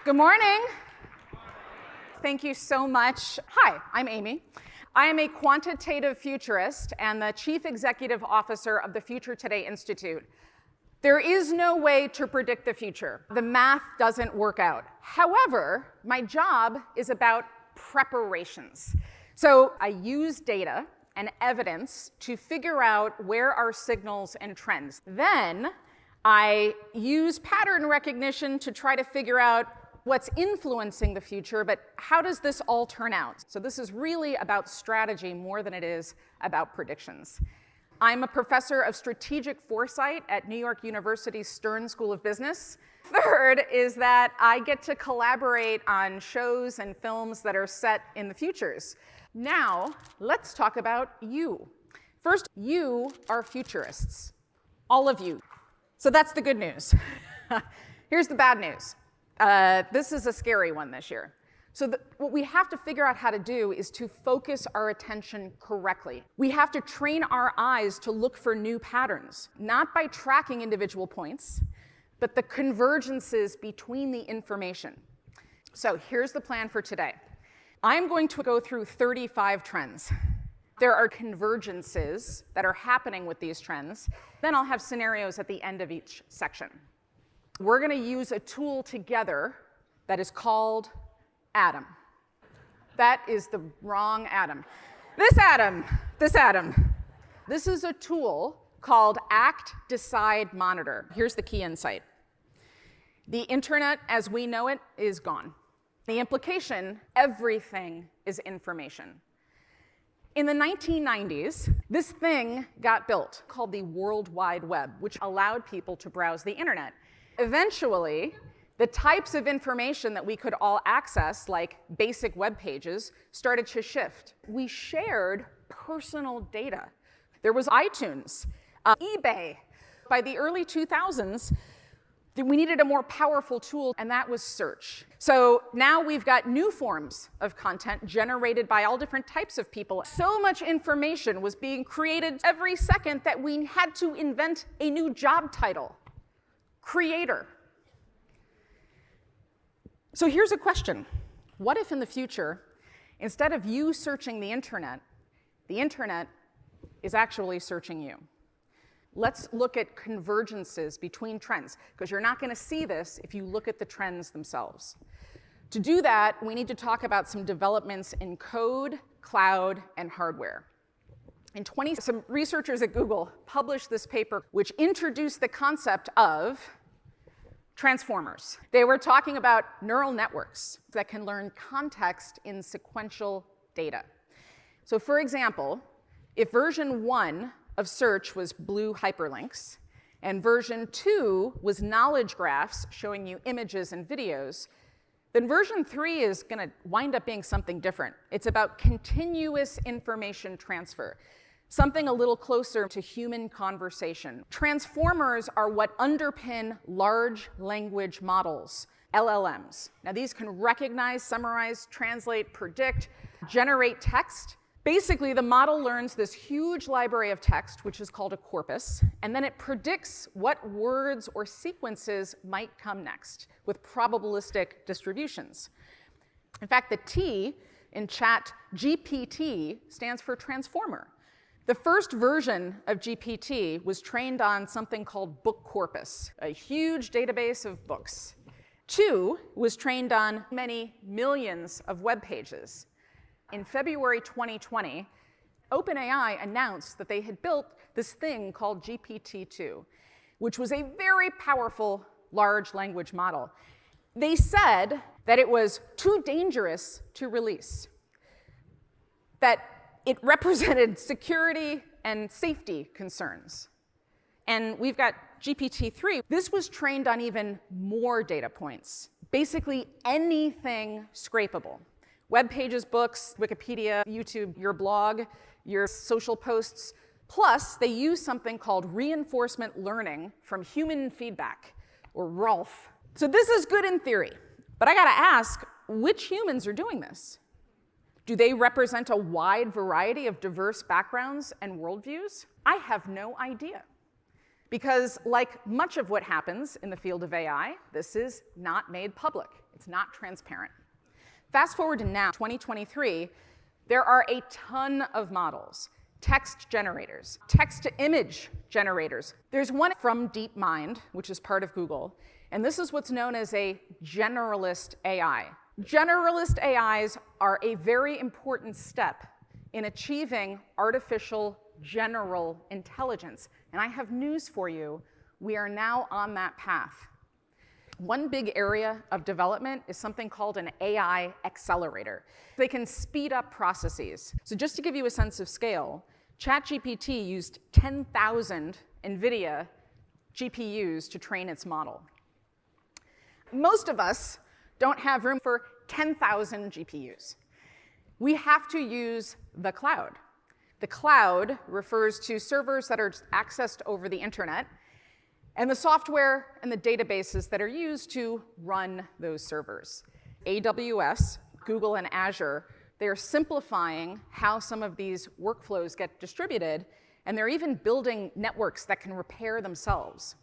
Good morning. Thank you so much. Hi, I'm Amy. I am a quantitative futurist and the Chief Executive Officer of the Future Today Institute. There is no way to predict the future. The math doesn't work out. However, my job is about preparations. So I use data and evidence to figure out where are signals and trends. Then I use pattern recognition to try to figure out what's influencing the future, but how does this all turn out? So this is really about strategy more than it is about predictions. I'm a professor of strategic foresight at New York University's Stern School of Business. Third is that I get to collaborate on shows and films that are set in the futures. Now, let's talk about you. First, you are futurists, all of you. So that's the good news. Here's the bad news. This is a scary one this year. So what we have to figure out how to do is to focus our attention correctly. We have to train our eyes to look for new patterns, not by tracking individual points, but the convergences between the information. So here's the plan for today. I'm going to go through 35 trends. There are convergences that are happening with these trends. Then I'll have scenarios at the end of each section. We're going to use a tool together that is called Atom. That is the wrong Atom. This Atom. This is a tool called Act, Decide, Monitor. Here's the key insight. The internet as we know it is gone. The implication, everything is information. In the 1990s, this thing got built called the World Wide Web, which allowed people to browse the internet. Eventually, the types of information that we could all access, like basic web pages, started to shift. We shared personal data. There was iTunes, eBay. By the early 2000s, we needed a more powerful tool, and that was search. So now we've got new forms of content generated by all different types of people. So much information was being created every second that we had to invent a new job title. Creator. So here's a question. What if in the future, instead of you searching the internet is actually searching you? Let's look at convergences between trends, because you're not going to see this if you look at the trends themselves. To do that, we need to talk about some developments in code, cloud, and hardware. Some researchers at Google published this paper which introduced the concept of transformers. They were talking about neural networks that can learn context in sequential data. So for example, if version 1 of search was blue hyperlinks, and version 2 was knowledge graphs showing you images and videos, then version 3 is going to wind up being something different. It's about continuous information transfer, something a little closer to human conversation. Transformers are what underpin large language models, LLMs. Now these can recognize, summarize, translate, predict, generate text. Basically, the model learns this huge library of text, which is called a corpus, and then it predicts what words or sequences might come next with probabilistic distributions. In fact, the T in chat GPT stands for transformer. The first version of GPT was trained on something called book corpus, a huge database of books. 2 was trained on many millions of web pages. In February 2020, OpenAI announced that they had built this thing called GPT-2, which was a very powerful large language model. They said that it was too dangerous to release, that it represented security and safety concerns. And we've got GPT-3. This was trained on even more data points, basically anything scrapable. Web pages, books, Wikipedia, YouTube, your blog, your social posts. Plus, they use something called reinforcement learning from human feedback, or RALF. So this is good in theory, but I gotta ask, which humans are doing this? Do they represent a wide variety of diverse backgrounds and worldviews? I have no idea. Because like much of what happens in the field of AI, this is not made public. It's not transparent. Fast forward to now, 2023, there are a ton of models. Text generators, text-to-image generators. There's one from DeepMind, which is part of Google, and this is what's known as a generalist AI. Generalist AIs are a very important step in achieving artificial general intelligence. And I have news for you. We are now on that path. One big area of development is something called an AI accelerator. They can speed up processes. So just to give you a sense of scale, ChatGPT used 10,000 NVIDIA GPUs to train its model. Most of us don't have room for 10,000 GPUs. We have to use the cloud. The cloud refers to servers that are accessed over the internet, and the software and the databases that are used to run those servers. AWS, Google, and Azure, they are simplifying how some of these workflows get distributed, and they're even building networks that can repair themselves.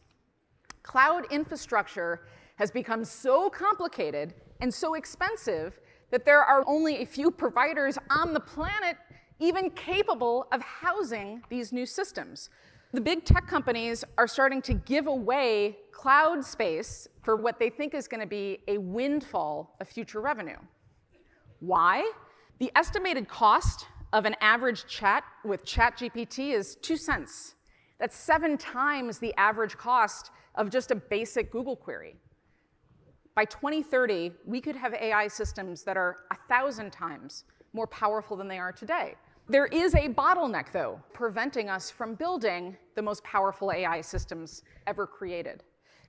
Cloud infrastructure has become so complicated and so expensive that there are only a few providers on the planet even capable of housing these new systems. The big tech companies are starting to give away cloud space for what they think is going to be a windfall of future revenue. Why? The estimated cost of an average chat with ChatGPT is 2 cents. That's 7 times the average cost of just a basic Google query. By 2030, we could have AI systems that are 1,000 times more powerful than they are today. There is a bottleneck, though, preventing us from building the most powerful AI systems ever created.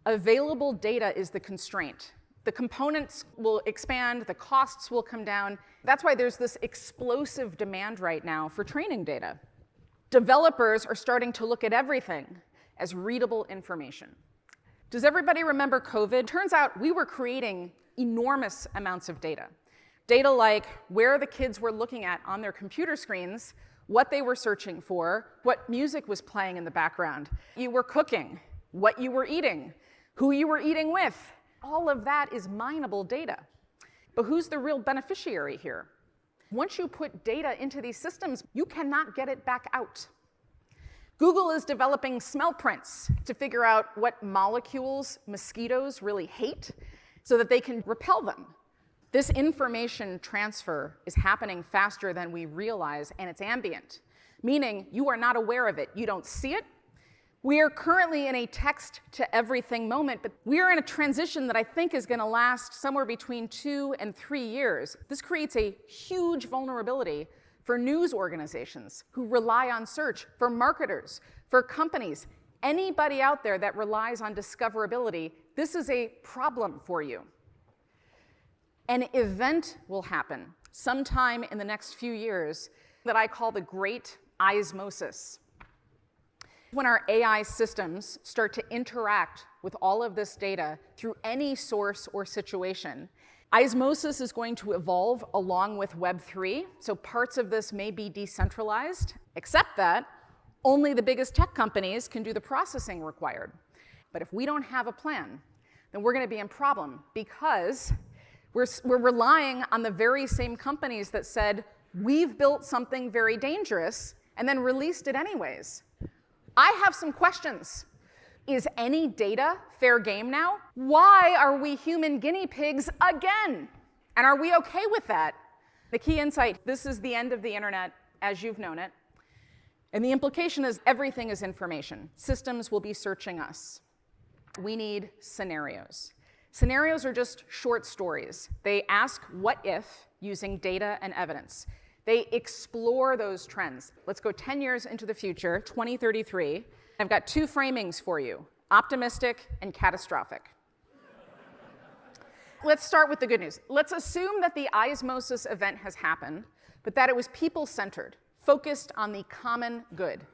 Available data is the constraint. The components will expand, the costs will come down. That's why there's this explosive demand right now for training data. Developers are starting to look at everything as readable information. Does everybody remember COVID? Turns out we were creating enormous amounts of data. Data like where the kids were looking at on their computer screens, what they were searching for, what music was playing in the background, you were cooking, what you were eating, who you were eating with. All of that is mineable data. But who's the real beneficiary here? Once you put data into these systems, you cannot get it back out. Google is developing smell prints to figure out what molecules mosquitoes really hate so that they can repel them. This information transfer is happening faster than we realize, and it's ambient, meaning you are not aware of it. You don't see it. We are currently in a text-to-everything moment, but we are in a transition that I think is going to last somewhere between 2 and 3 years. This creates a huge vulnerability for news organizations who rely on search, for marketers, for companies, anybody out there that relies on discoverability. This is a problem for you. An event will happen sometime in the next few years that I call the great osmosis. When our AI systems start to interact with all of this data through any source or situation, osmosis is going to evolve along with Web 3, so parts of this may be decentralized, except that only the biggest tech companies can do the processing required. But if we don't have a plan, then we're going to be in problem because we're relying on the very same companies that said, we've built something very dangerous, and then released it anyways. I have some questions. Is any data fair game now? Why are we human guinea pigs again? And are we okay with that? The key insight, this is the end of the internet as you've known it. And the implication is everything is information. Systems will be searching us. We need scenarios. Scenarios are just short stories. They ask what if using data and evidence. They explore those trends. Let's go 10 years into the future, 2033. I've got 2 framings for you, optimistic and catastrophic. Let's start with the good news. Let's assume that the osmosis event has happened, but that it was people-centered, focused on the common good.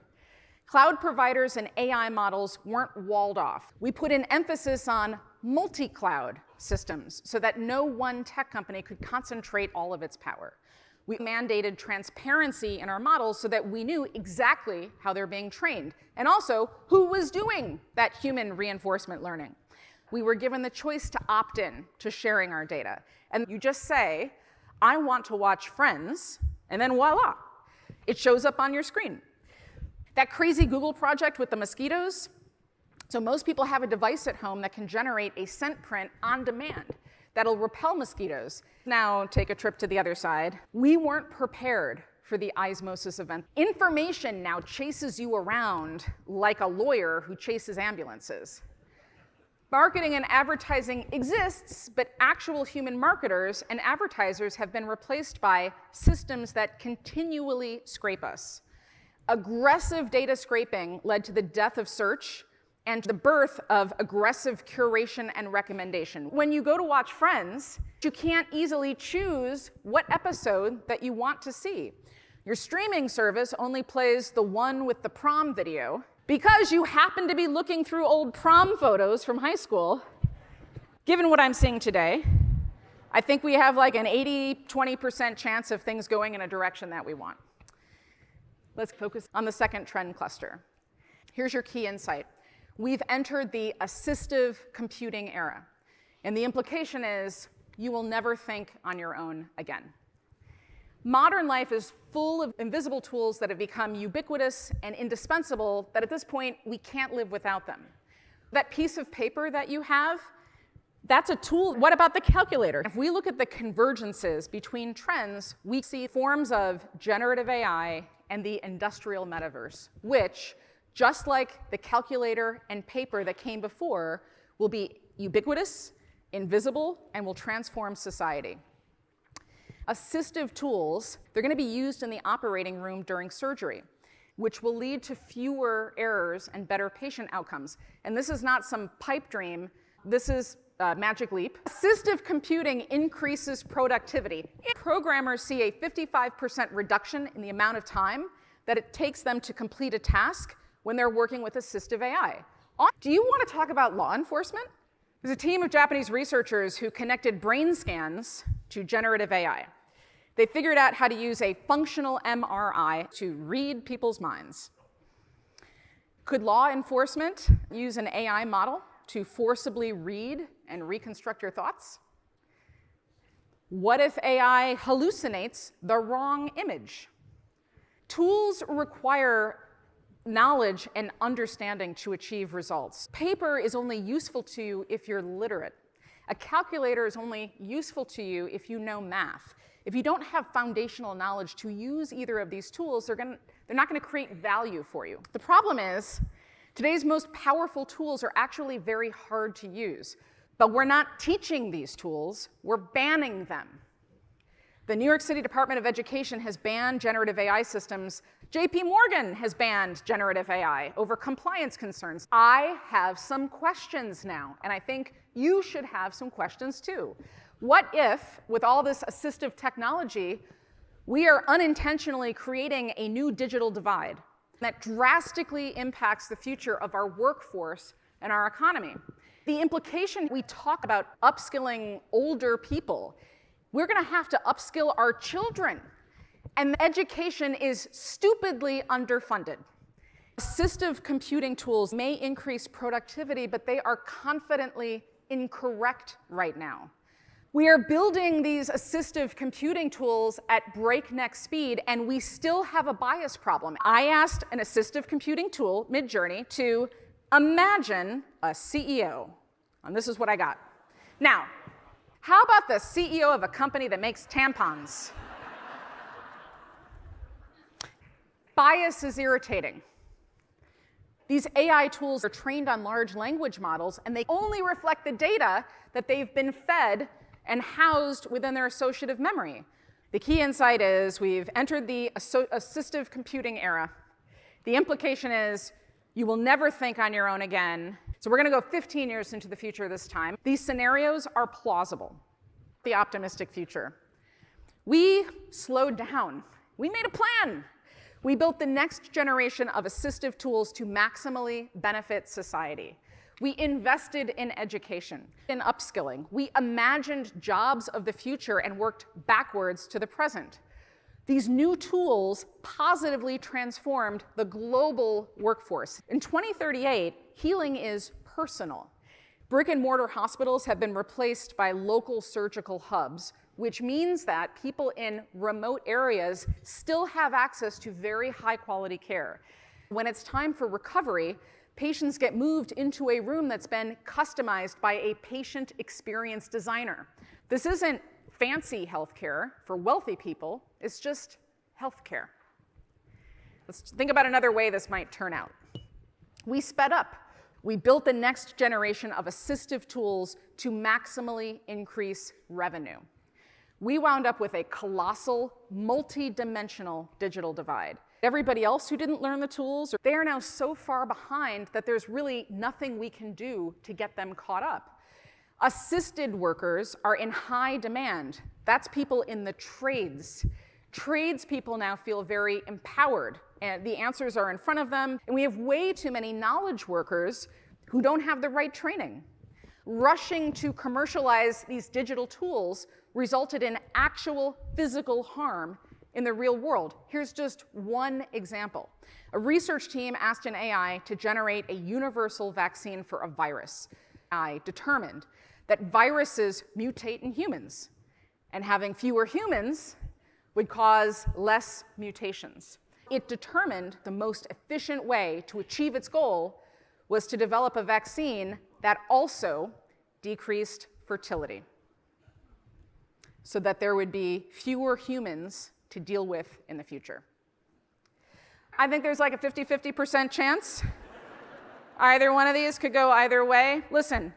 Cloud providers and AI models weren't walled off. We put an emphasis on multi-cloud systems so that no one tech company could concentrate all of its power. We mandated transparency in our models so that we knew exactly how they're being trained, and also who was doing that human reinforcement learning. We were given the choice to opt in to sharing our data. And you just say, I want to watch Friends, and then voila, it shows up on your screen. That crazy Google project with the mosquitoes, so most people have a device at home that can generate a scent print on demand that'll repel mosquitoes. Now take a trip to the other side. We weren't prepared for the osmosis event. Information now chases you around like a lawyer who chases ambulances. Marketing and advertising exists, but actual human marketers and advertisers have been replaced by systems that continually scrape us. Aggressive data scraping led to the death of search and the birth of aggressive curation and recommendation. When you go to watch Friends, you can't easily choose what episode that you want to see. Your streaming service only plays the one with the prom video because you happen to be looking through old prom photos from high school. Given what I'm seeing today, I think we have like an 80-20% chance of things going in a direction that we want. Let's focus on the second trend cluster. Here's your key insight. We've entered the assistive computing era. And the implication is you will never think on your own again. Modern life is full of invisible tools that have become ubiquitous and indispensable that at this point we can't live without them. That piece of paper that you have, that's a tool. What about the calculator? If we look at the convergences between trends, we see forms of generative AI and the industrial metaverse, which, just like the calculator and paper that came before, will be ubiquitous, invisible, and will transform society. Assistive tools, they're going to be used in the operating room during surgery, which will lead to fewer errors and better patient outcomes. And this is not some pipe dream. This is Magic Leap. Assistive computing increases productivity. Programmers see a 55% reduction in the amount of time that it takes them to complete a task when they're working with assistive AI. Do you want to talk about law enforcement? There's a team of Japanese researchers who connected brain scans to generative AI. They figured out how to use a functional MRI to read people's minds. Could law enforcement use an AI model to forcibly read and reconstruct your thoughts? What if AI hallucinates the wrong image? Tools require knowledge and understanding to achieve results. Paper is only useful to you if you're literate. A calculator is only useful to you if you know math. If you don't have foundational knowledge to use either of these tools, they're not going to create value for you. The problem is, today's most powerful tools are actually very hard to use. But we're not teaching these tools, we're banning them. The New York City Department of Education has banned generative AI systems. JP Morgan has banned generative AI over compliance concerns. I have some questions now, and I think you should have some questions too. What if, with all this assistive technology, we are unintentionally creating a new digital divide that drastically impacts the future of our workforce and our economy? The implication, we talk about upskilling older people. We're going to have to upskill our children. And education is stupidly underfunded. Assistive computing tools may increase productivity, but they are confidently incorrect right now. We are building these assistive computing tools at breakneck speed, and we still have a bias problem. I asked an assistive computing tool, Midjourney, to imagine a CEO. And this is what I got. Now, how about the CEO of a company that makes tampons? Bias is irritating. These AI tools are trained on large language models, and they only reflect the data that they've been fed and housed within their associative memory. The key insight is we've entered the assistive computing era. The implication is you will never think on your own again. So we're going to go 15 years into the future this time. These scenarios are plausible. The optimistic future. We slowed down. We made a plan. We built the next generation of assistive tools to maximally benefit society. We invested in education, in upskilling. We imagined jobs of the future and worked backwards to the present. These new tools positively transformed the global workforce. In 2038, healing is personal. Brick and mortar hospitals have been replaced by local surgical hubs, which means that people in remote areas still have access to very high quality care. When it's time for recovery, patients get moved into a room that's been customized by a patient experience designer. This isn't fancy healthcare for wealthy people, it's just healthcare. Let's think about another way this might turn out. We sped up. We built the next generation of assistive tools to maximally increase revenue. We wound up with a colossal, multi-dimensional digital divide. Everybody else who didn't learn the tools, they are now so far behind that there's really nothing we can do to get them caught up. Assisted workers are in high demand. That's people in the trades. Tradespeople now feel very empowered, and the answers are in front of them, and we have way too many knowledge workers who don't have the right training. Rushing to commercialize these digital tools resulted in actual physical harm in the real world. Here's just one example. A research team asked an AI to generate a universal vaccine for a virus. AI determined that viruses mutate in humans, and having fewer humans would cause less mutations. It determined the most efficient way to achieve its goal was to develop a vaccine that also decreased fertility, so that there would be fewer humans to deal with in the future. I think there's like a 50-50% chance. Either one of these could go either way. Listen,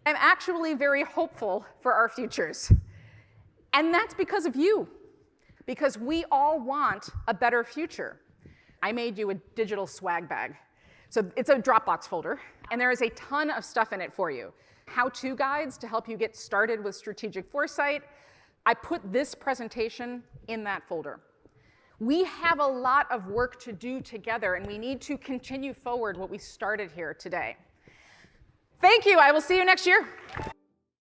I'm actually very hopeful for our futures. And that's because of you, because we all want a better future. I made you a digital swag bag. So it's a Dropbox folder, and there is a ton of stuff in it for you. How-to guides to help you get started with strategic foresight. I put this presentation in that folder. We have a lot of work to do together, and we need to continue forward what we started here today. Thank you. I will see you next year.